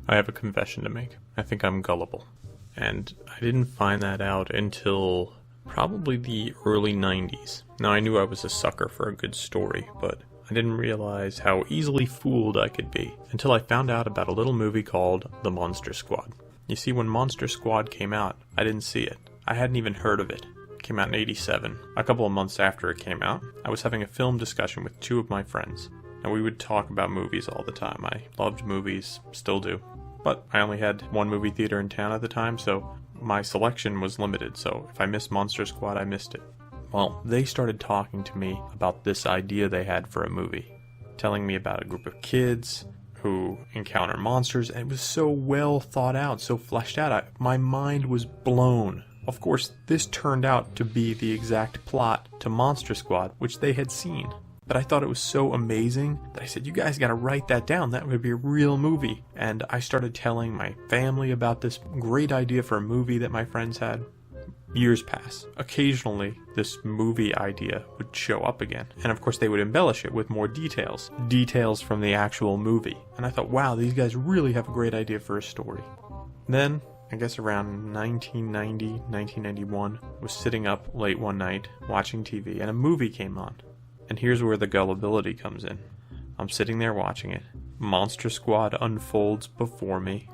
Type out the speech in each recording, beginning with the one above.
I have a confession to make. I think I'm gullible. And I didn't find that out until probably the early 90s. Now, I knew I was a sucker for a good story, but I didn't realize how easily fooled I could be until I found out about a little movie called The Monster Squad. You see, when Monster Squad came out, I didn't see it. I hadn't even heard of it. It came out in '87. A couple of months after it came out, I was having a film discussion with two of my friends. And we would talk about movies all the time. I loved movies, still do. But I only had one movie theater in town at the time, so my selection was limited. So if I missed Monster Squad, I missed it. Well, they started talking to me about this idea they had for a movie. Telling me about a group of kids who encounter monsters. And it was so well thought out, so fleshed out. My mind was blown. Of course, this turned out to be the exact plot to Monster Squad, which they had seen. But I thought it was so amazing that I said, you guys gotta write that down. That would be a real movie. And I started telling my family about this great idea for a movie that my friends had. Years pass. Occasionally, this movie idea would show up again. And of course, they would embellish it with more details. Details from the actual movie. And I thought, wow, these guys really have a great idea for a story. Then, I guess around 1990, 1991, I was sitting up late one night watching TV and a movie came on. And here's where the gullibility comes in. I'm sitting there watching it. Monster Squad unfolds before me.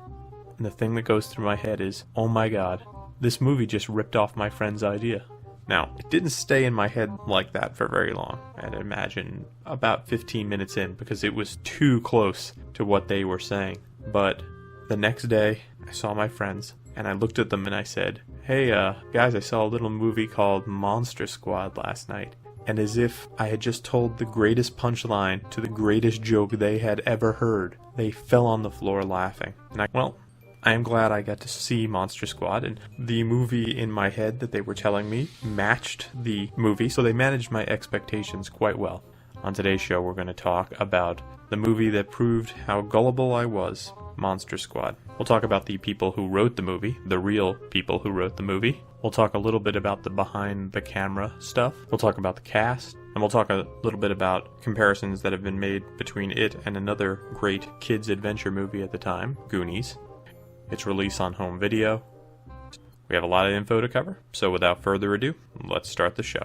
And the thing that goes through my head is, oh my god, this movie just ripped off my friend's idea. Now, it didn't stay in my head like that for very long. I'd imagine about 15 minutes in, because it was too close to what they were saying. But the next day, I saw my friends, and I looked at them and I said, hey, guys, I saw a little movie called Monster Squad last night. And as if I had just told the greatest punchline to the greatest joke they had ever heard, they fell on the floor laughing. And I am glad I got to see Monster Squad, and the movie in my head that they were telling me matched the movie, so they managed my expectations quite well. On today's show, we're going to talk about the movie that proved how gullible I was, Monster Squad. We'll talk about the people who wrote the movie, the real people who wrote the movie. We'll talk a little bit about the behind-the-camera stuff. We'll talk about the cast. And we'll talk a little bit about comparisons that have been made between it and another great kids' adventure movie at the time, Goonies. Its release on home video. We have a lot of info to cover, so without further ado, let's start the show.